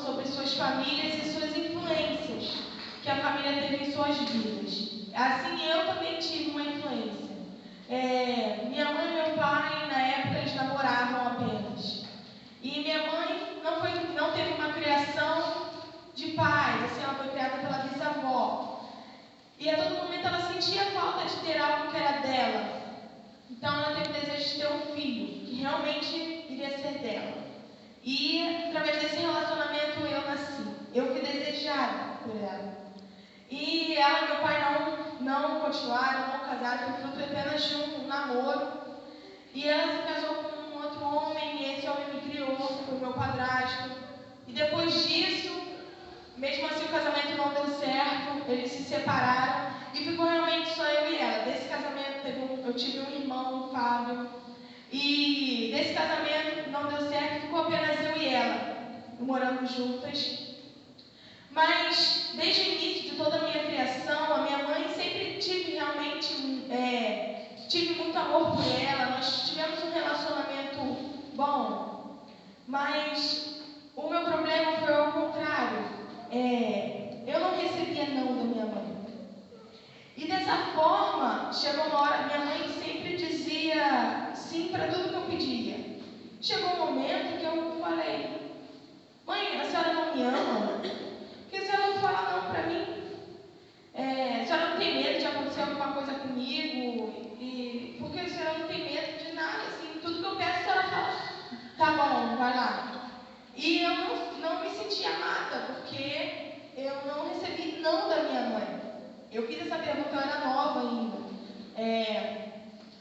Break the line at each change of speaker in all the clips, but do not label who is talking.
sobre suas famílias e suas influências que a família teve em suas vidas. Assim, eu também tive uma influência. Minha mãe e meu pai, na época, eles namoravam apenas. E minha mãe não teve uma criação de pais, assim, ela foi criada pela bisavó. E a todo momento ela sentia falta de ter algo que era dela. Então ela teve o desejo de ter um filho, que realmente iria ser dela. E através desse relacionamento eu nasci. Eu fui desejada por ela. E ela e meu pai não continuaram, não casaram, foi fruto apenas de um namoro. E ela se casou com um outro homem, e esse homem me criou, foi meu padrasto. E depois disso, mesmo assim o casamento não deu certo, eles se separaram e ficou realmente só eu e ela. Desse casamento eu tive um irmão, o Fábio, e desse casamento não deu certo, ficou apenas eu e ela, morando juntas. Mas desde o início de toda a minha criação, a minha mãe sempre tive muito amor por ela, nós tivemos um relacionamento bom, mas o meu problema foi ao contrário. Eu não recebia não da minha mãe. E dessa forma, chegou uma hora, minha mãe sempre dizia sim para tudo que eu pedia. Chegou um momento que eu falei: mãe, a senhora não me ama? Por que a senhora não fala não para mim? A senhora não tem medo de acontecer alguma coisa comigo? E por que a senhora não tem medo de nada? Assim, tudo que eu peço, a senhora fala: tá bom, vai lá. E eu não me senti amada, porque eu não recebi não da minha mãe. Eu fiz essa pergunta, eu era nova ainda.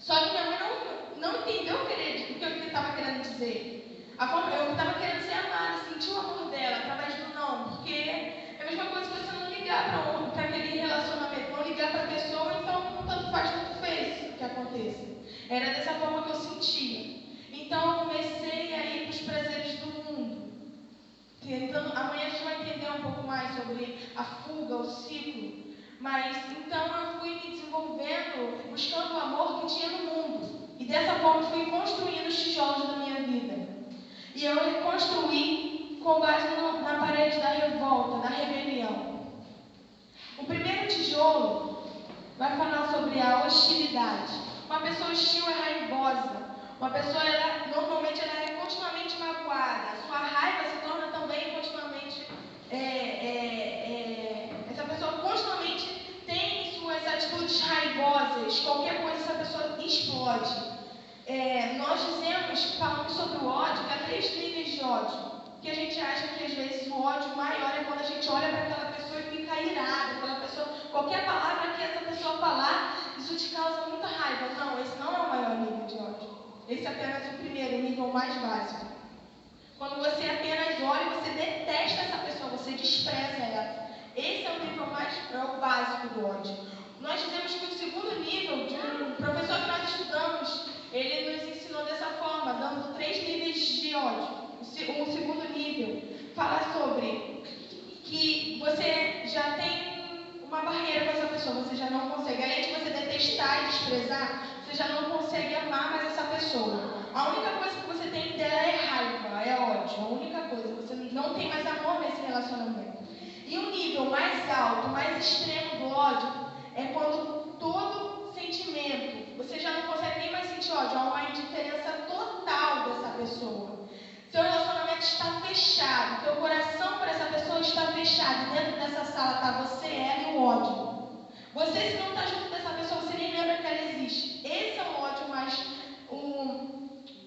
Só que minha mãe não entendeu o que eu estava querendo dizer. Eu estava querendo ser amada, sentir o amor dela através do não. Porque é a mesma coisa que você não ligar para aquele relacionamento, não ligar para a pessoa, então tanto faz, tanto fez que aconteça. Era dessa forma que eu sentia. Então eu comecei a ir para os prazeres do mundo. Amanhã a gente vai entender um pouco mais sobre a fuga, o ciclo. Mas então eu fui me desenvolvendo, buscando o amor que tinha no mundo. E dessa forma fui construindo os tijolos da minha vida. E eu reconstruí com base na parede da revolta, da rebelião. O primeiro tijolo vai falar sobre a hostilidade. Uma pessoa hostil é raivosa. Uma pessoa, normalmente, ela é continuamente magoada. A sua raiva se torna também continuamente... essa pessoa continuamente tem suas atitudes raivosas. Qualquer coisa, essa pessoa explode. Nós falamos sobre o ódio, que há 3 níveis de ódio. Que a gente acha que, às vezes, o ódio maior é quando a gente olha para aquela pessoa e fica irada. Aquela pessoa, qualquer palavra que essa pessoa falar, isso te causa muita raiva. Não, esse não é o maior nível de ódio. Esse é apenas o primeiro, o nível mais básico. Quando você apenas olha e você detesta essa pessoa, você despreza ela. Esse é o nível o básico do ódio. Nós dizemos que o segundo nível, de um professor que nós estudamos, ele nos ensinou dessa forma, dando 3 níveis de ódio. O segundo nível fala sobre que você já tem uma barreira com essa pessoa, você já não consegue, além de você detestar e desprezar, você já não consegue amar mais essa pessoa. A única coisa que você tem dela é raiva, é ódio. A única coisa, você não tem mais amor nesse relacionamento. E o nível mais alto, mais extremo do ódio, é quando todo sentimento, você já não consegue nem mais sentir ódio, há uma indiferença total dessa pessoa. Seu relacionamento está fechado, teu coração para essa pessoa está fechado. Dentro dessa sala está você, ela e o ódio. Você, se não está junto dessa pessoa, você nem lembra que ela existe. Esse é o ódio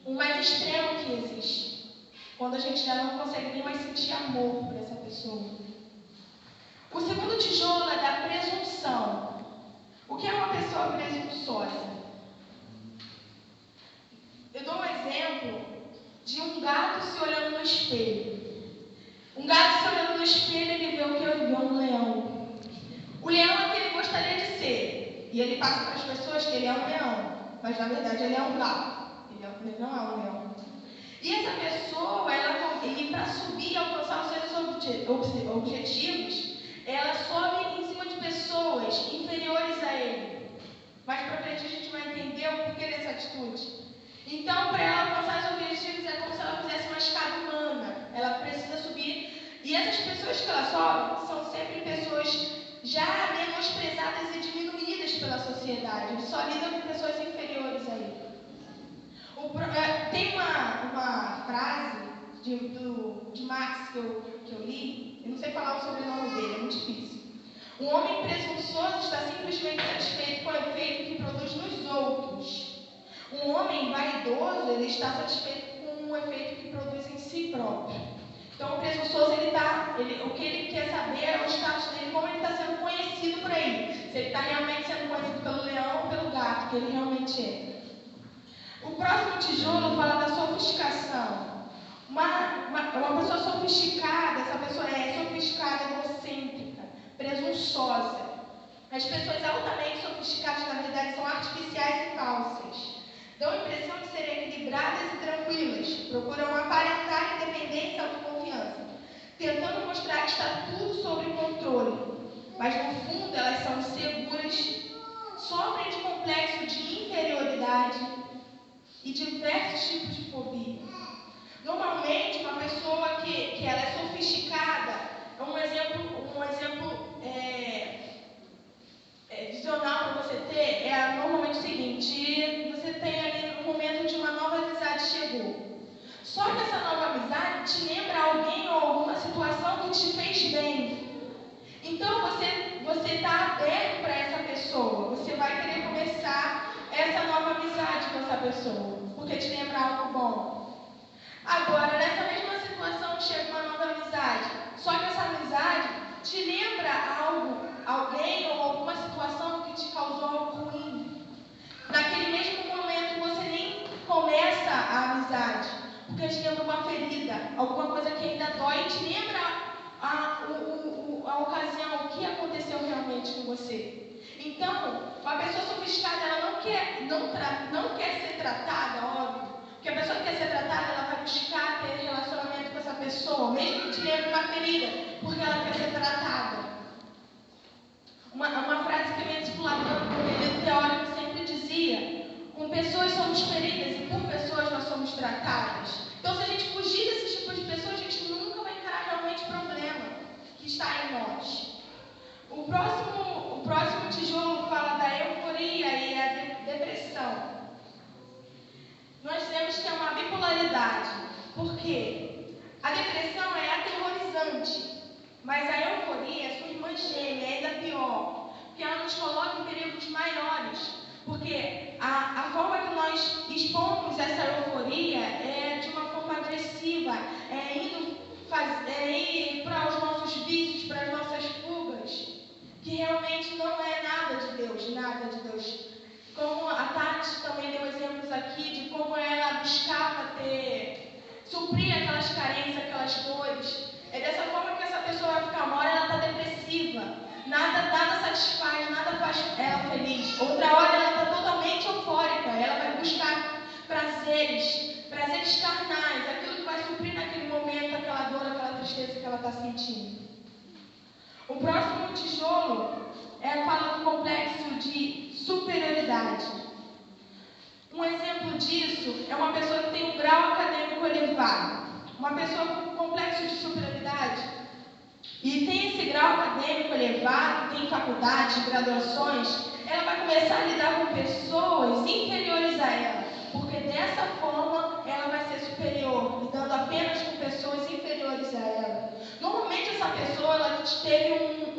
o mais extremo que existe. Quando a gente já não consegue nem mais sentir amor por essa pessoa. O segundo tijolo é da presunção. O que é uma pessoa presunçosa? Eu dou um exemplo de um gato se olhando no espelho. Um gato se olhando no espelho, ele vê o que? Ele vê um leão. O leão é o que ele gostaria de ser. E ele passa para as pessoas que ele é um leão. Mas na verdade ele é um gato. Ele não é um leão. E essa pessoa, para subir e alcançar os seus objetivos, ela sobe em cima de pessoas inferiores a ele. Mais para frente a gente vai entender o porquê dessa atitude. Então, para ela alcançar os objetivos, é como se ela fizesse uma escada humana. Ela precisa subir. E sociedade. Ele só lida com pessoas inferiores a ele. Tem uma frase de Marx que eu li, eu não sei falar o sobrenome dele, é muito difícil. Um homem presunçoso está simplesmente satisfeito com o efeito que produz nos outros. Um homem vaidoso, ele está satisfeito com o efeito que produz em si próprio. Então, o presunçoso, o que ele quer saber é o status dele, como ele está sendo conhecido por aí. Se ele está realmente sendo conhecido pelo leão ou pelo gato, que ele realmente é. O próximo tijolo fala da sofisticação. Uma pessoa sofisticada, essa pessoa é sofisticada, egocêntrica, presunçosa. As pessoas altamente sofisticadas, na verdade, são artificiais e falsas. Dão a impressão de serem equilibradas e tranquilas, procuram aparentar independência e autoconfiança, tentando mostrar que está tudo sob controle. Mas, no fundo, elas são inseguras, sofrem de complexo de inferioridade e diversos tipos de fobia. Normalmente, uma pessoa que ela é sofisticada, um exemplo visional para você ter, é normalmente o seguinte: você tem ali no momento de uma nova amizade chegou. Só que essa nova amizade te lembra alguém ou alguma situação que te fez bem. Então, você está aberto para essa pessoa, você vai querer começar essa nova amizade com essa pessoa, porque te lembra algo bom. Agora, nessa mesma situação, chega uma nova amizade, só que essa amizade te lembra alguém ou alguma situação que te causou algo ruim. Naquele mesmo momento, você nem começa a amizade, porque te lembra uma ferida, alguma coisa que ainda dói, e te lembra a ocasião, o que aconteceu realmente com você. Então, uma pessoa sofisticada, ela não quer ser tratada, óbvio. Porque a pessoa que quer ser tratada, ela vai buscar ter relacionamento com essa pessoa, mesmo que te lembre uma ferida, porque ela quer ser tratada. Uma frase que meu discipulador, um teórico, sempre dizia: com pessoas somos feridas e por pessoas nós somos tratadas. Então, se a gente fugir desses tipos de pessoas, a gente nunca vai encarar realmente o problema que está em nós. O próximo tijolo fala da euforia e a depressão. Nós temos que ter uma bipolaridade, porque a depressão é aterrorizante, mas a euforia é sua irmã gêmea, é ainda pior, porque ela nos coloca em perigos maiores, porque a forma que nós expomos essa euforia é de uma forma agressiva, é ir para os nossos vícios, para as nossas fugas, que realmente não é nada de Deus, nada de Deus. Como a Tati também deu exemplos aqui de como ela buscava suprir aquelas carências, aquelas dores. É dessa forma que essa pessoa vai ficar. Uma hora ela está depressiva, nada satisfaz, nada faz ela feliz. Outra hora ela está totalmente eufórica, ela vai buscar prazeres carnais, aquilo que vai suprir naquele momento aquela dor, aquela tristeza que ela está sentindo. O próximo tijolo fala do complexo de superioridade. Um exemplo disso é uma pessoa que tem um grau acadêmico elevado. Uma pessoa com complexo de superioridade e tem esse grau acadêmico elevado, tem faculdades, graduações, ela vai começar a lidar com pessoas inferiores a ela, porque dessa forma ela vai ser superior, lidando apenas com pessoas inferiores a ela. Normalmente essa pessoa ela teve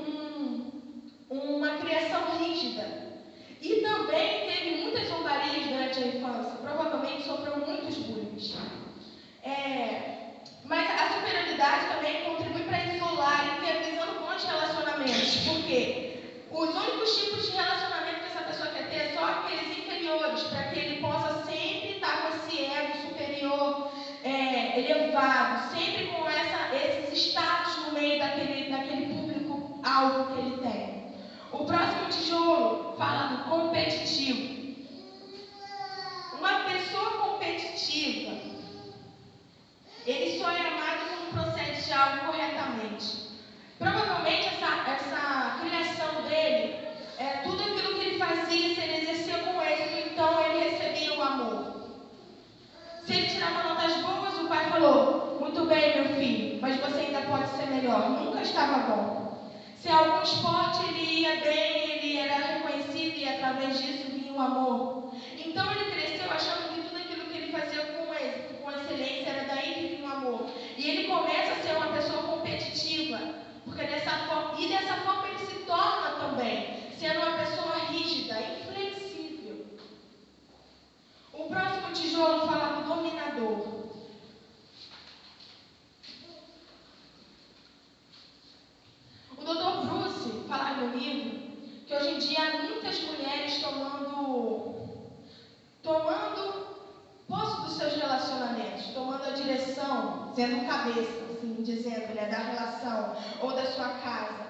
uma criação rígida e também teve muitas zombarias durante a infância, provavelmente sofreu muitos bullying. Mas a superioridade também contribui para isolar, inviabilizando bons relacionamentos, porque os únicos tipos de relacionamento que essa pessoa quer ter é só aqueles inferiores, para que ele possa sempre estar com esse ego superior, elevado, sempre com esses status no meio daquele público-alvo que ele tem. O próximo tijolo fala do competitivo. Uma pessoa competitiva, ele só é amado quando procede algo corretamente. Provavelmente essa criação dele, tudo aquilo que ele fazia, se ele exercia com êxito, então ele recebia o amor. Se ele tirava notas boas, o pai falou: muito bem, meu filho, mas você ainda pode ser melhor. Nunca estava bom. Se algum esporte ele ia bem, ele era reconhecido e através disso vinha o amor. Então ele cresceu achando que tudo aquilo que ele fazia com excelência era daí que vinha o amor. E ele começa a ser uma pessoa competitiva, porque dessa forma ele se torna também, sendo uma pessoa rígida, inflexível. O próximo tijolo fala do dominador. O Dr. Bruce fala no livro que hoje em dia há muitas mulheres tomando posse dos seus relacionamentos, tomando a direção, sendo cabeça, assim dizendo, da relação ou da sua casa.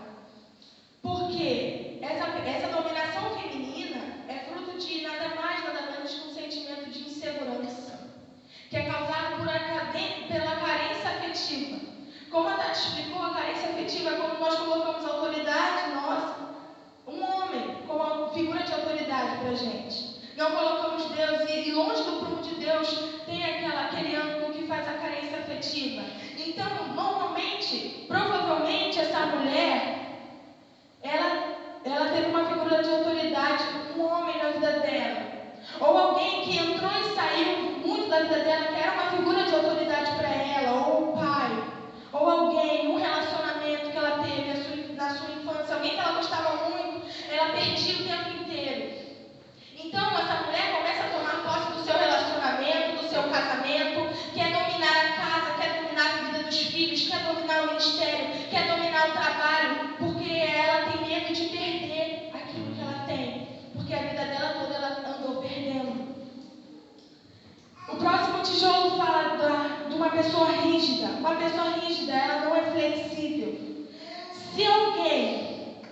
Porque essa dominação feminina é fruto de nada mais, nada menos que um sentimento de insegurança, que é causado pela carência afetiva. Como a Tati explicou, a carência afetiva é quando nós colocamos a autoridade nossa, um homem, como uma figura de autoridade para a gente. Não colocamos Deus e longe do prumo de Deus tem aquele ângulo que faz a carência afetiva. Então, provavelmente, essa mulher, ela teve uma figura de autoridade, um homem na vida dela. Ou alguém que entrou e saiu muito da vida dela, que era uma figura de autoridade para ela, ou o pai. Ou alguém, um relacionamento que ela teve na sua infância, alguém que ela gostava muito, ela perdia o tempo inteiro. Então, essa mulher começa a tomar posse do seu relacionamento, do seu casamento, quer dominar a casa, quer dominar a vida dos filhos, quer dominar o ministério, quer dominar o trabalho, porque ela tem medo de perder aquilo que ela tem, porque a vida dela toda ela andou perdendo. O próximo tijolo fala de uma pessoa rígida. Uma pessoa rígida, ela não é flexível. Se alguém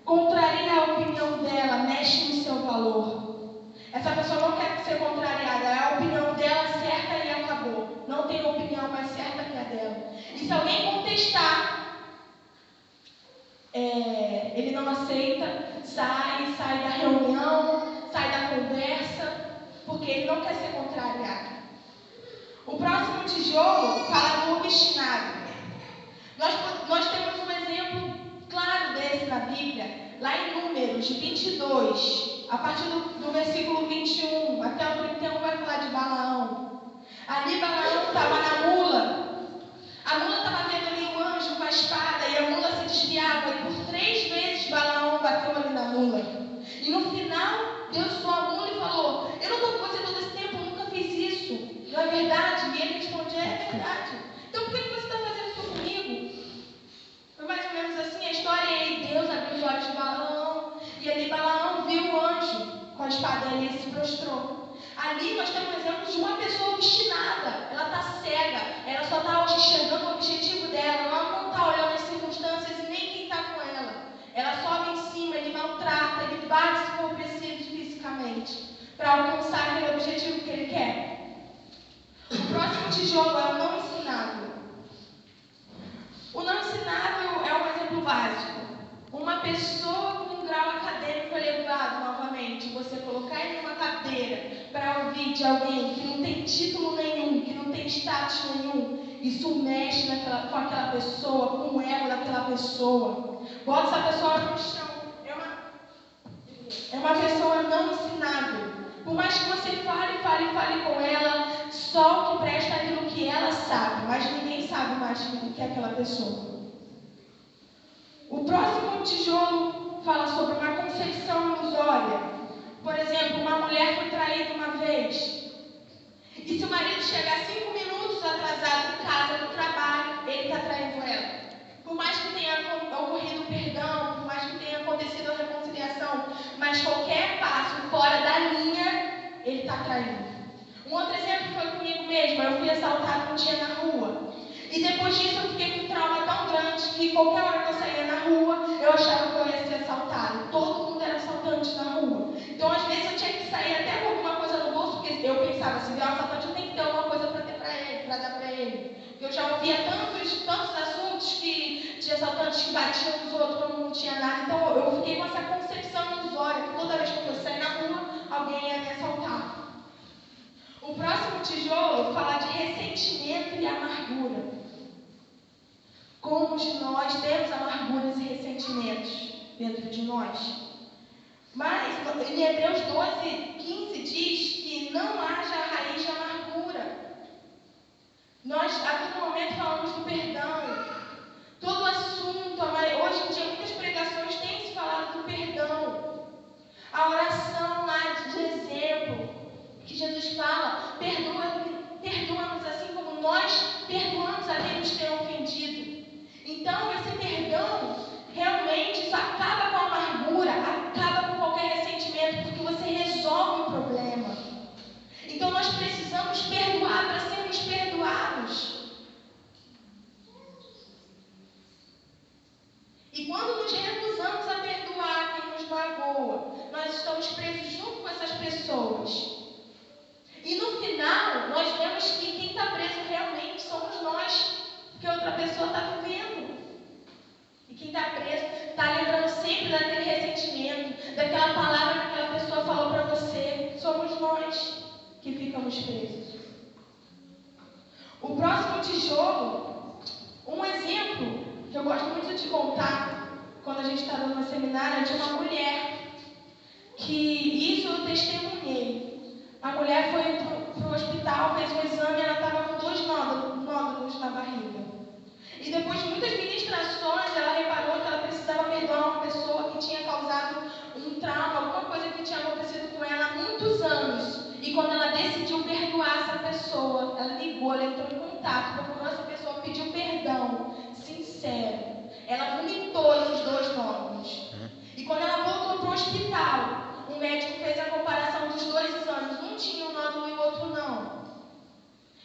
contraria a opinião dela, mexe no seu valor. Essa pessoa não quer ser contrariada, é a opinião dela certa e acabou. Não tem opinião mais certa que a dela. E se alguém contestar, ele não aceita, sai da reunião, sai da conversa, porque ele não quer ser contrariado. O próximo tijolo fala do obstinado. Nós temos um exemplo claro desse na Bíblia, lá em Números 22, a partir do versículo 21 até o 31 vai falar de Balaão. Ali Balaão estava na mula. A mula estava vendo ali um anjo com a espada e a mula se desviava. E por 3 vezes Balaão bateu ali na mula. E no final, Deus usou a mula e falou: eu não estou com você todo esse tempo, eu nunca fiz isso. Não é verdade? E ele respondeu: é verdade. Então por que você está fazendo isso comigo? Foi mais ou menos assim a história. E aí Deus abriu os olhos de Balaão. E ali Balaão viu o anjo com a espada e ele se prostrou. Ali nós temos um exemplo de uma pessoa obstinada. Ela está cega. Ela só está enxergando o objetivo dela. Ela não está olhando as circunstâncias e nem quem está com ela. Ela sobe em cima, ele maltrata, ele bate se for preciso fisicamente, para alcançar aquele objetivo que ele quer. O próximo tijolo é o não ensinável. O não ensinável é um exemplo básico. Uma pessoa com um grau acadêmico elevado, novamente, você colocar ele numa cadeira para ouvir de alguém que não tem título nenhum, que não tem status nenhum, isso mexe com aquela pessoa, com o ego daquela pessoa. Bota essa pessoa no chão. É uma pessoa não ensinável. Por mais que você fale com ela, só o que presta é aquilo que ela sabe, mas ninguém sabe mais do que aquela pessoa. O próximo tijolo fala sobre uma concepção ilusória. Por exemplo, uma mulher foi traída uma vez. E se o marido chegar 5 minutos atrasado em casa, no trabalho, ele está traindo ela. Por mais que tenha ocorrido o perdão, por mais que tenha acontecido a reconciliação, mas qualquer passo fora da linha, ele está traindo. Um outro exemplo foi comigo mesmo. Eu fui assaltada um dia na rua. E depois disso eu fiquei com um trauma tão grande que qualquer hora que eu saía na rua, eu achava que eu ia ser assaltada. Todo mundo era assaltante na rua. Então às vezes eu tinha que sair até com alguma coisa no bolso, porque eu pensava, se vier um assaltante eu tenho que ter alguma coisa para dar para ele. Eu já ouvia tantos assuntos de assaltantes que batiam nos outros quando não tinha nada. Então eu fiquei com essa concepção ilusória, que toda vez que eu saía na rua, alguém ia me assaltar. O próximo tijolo fala de ressentimento e amargura. como nós temos amarguras e ressentimentos dentro de nós. Mas em Hebreus 12:15 diz que não haja raiz de amargura. Nós a todo momento falamos do perdão. Todo assunto, hoje em dia muitas pregações têm se falado do perdão. A oração lá de exemplo, que Jesus fala, perdoa-nos assim como nós perdoamos a quem nos tem ofendido. Então esse perdão, realmente, isso acaba com a amargura, acaba com qualquer ressentimento, porque você resolve o problema. Então nós precisamos perdoar para sermos perdoados. E quando nos recusamos a perdoar quem nos magoa, nós estamos presos junto com essas pessoas. E no final, nós vemos que quem está preso realmente somos nós, porque outra pessoa está vivendo. E quem está preso está lembrando sempre daquele ressentimento, daquela palavra que aquela pessoa falou para você. Somos nós que ficamos presos. O próximo tijolo, um exemplo que eu gosto muito de contar quando a gente está dando um seminário, é de uma mulher que isso eu testemunhei. A mulher foi para o hospital, fez um exame e ela estava com 2 nódulos na barriga. E depois de muitas ministrações, ela reparou que ela precisava perdoar uma pessoa que tinha causado um trauma, alguma coisa que tinha acontecido com ela há muitos anos. E quando ela decidiu perdoar essa pessoa, ela ligou, ela entrou em contato, procurou essa pessoa, pediu perdão sincero. Ela vomitou esses 2 nódulos. E quando ela voltou para o hospital, o médico fez a comparação dos 2 exames. Um tinha um nódulo e o outro não.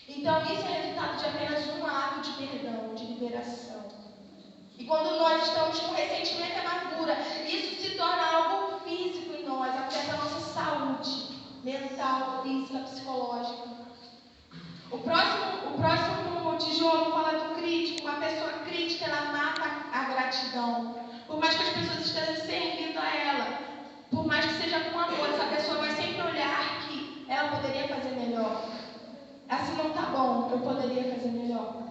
Então, isso é resultado de apenas um ato de perdão, de liberação. E quando nós estamos com ressentimento e amargura, isso se torna algo físico em nós, afeta a nossa saúde mental, física, psicológica. O próximo tijolo fala do crítico. Uma pessoa crítica, ela mata a gratidão. Por mais que as pessoas estejam servindo a ela, por mais que seja com amor, essa pessoa vai sempre olhar que ela poderia fazer melhor. Assim não está bom, eu poderia fazer melhor.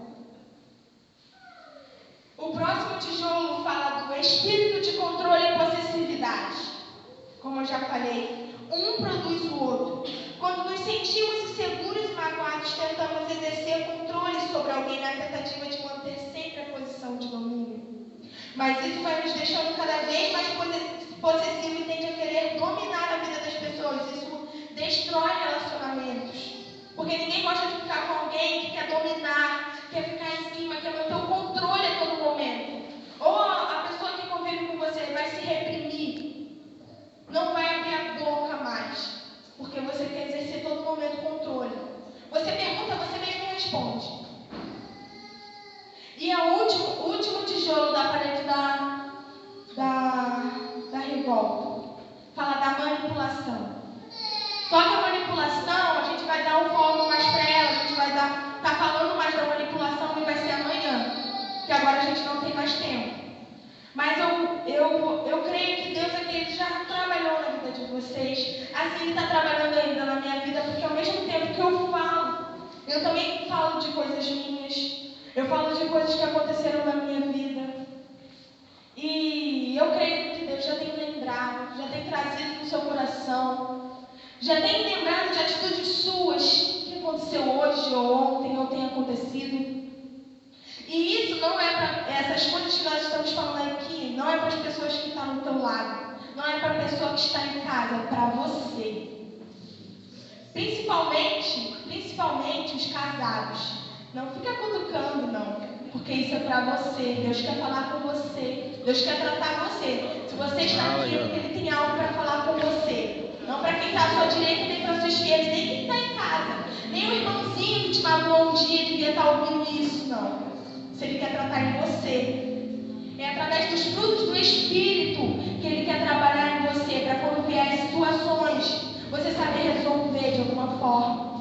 O próximo tijolo fala do espírito de controle e possessividade. Como eu já falei, um produz o outro. Quando nos sentimos inseguros e magoados, tentamos exercer controle sobre alguém na tentativa de manter sempre a posição de domínio. Mas isso vai nos deixando cada vez mais possessivo e tende a querer dominar a vida das pessoas. Isso destrói relacionamentos. Porque ninguém gosta de ficar com alguém que quer dominar, quer ficar em cima, quer manter o controle a todo momento. Ou a pessoa que convive com você vai se reprimir, não vai abrir a boca mais, porque você quer exercer todo momento o controle. Você pergunta, você mesmo responde. E o último tijolo da parede da revolta fala da manipulação. Só que a manipulação, a gente vai dar um foco mais para ela, a gente vai estar falando mais da manipulação e vai ser amanhã, que agora a gente não tem mais tempo. Mas eu creio que Deus aqui ele já trabalhou na vida de vocês, assim Ele está trabalhando ainda na minha vida, porque ao mesmo tempo que eu falo, eu também falo de coisas minhas, eu falo de coisas que aconteceram na minha vida. E eu creio que Deus já tem lembrado, já tem trazido no seu coração, já tem lembrado de atitudes suas que aconteceu hoje ou ontem ou tem acontecido. E isso não é para essas coisas que nós estamos falando aqui, não é para as pessoas que estão no teu lado, não é para a pessoa que está em casa, é para você. Principalmente os casados. Não fica cutucando, não, porque isso é para você. Deus quer falar com você, Deus quer tratar você. Se você está aqui, é porque Ele tem algo para falar com você. Não para quem está à sua direita, nem para a sua esquerda, nem quem está em casa. Nem o irmãozinho que te magoou um dia devia estar ouvindo isso, não. Se Ele quer tratar em você. É através dos frutos do Espírito que Ele quer trabalhar em você, para quando vier as situações, você saber resolver de alguma forma.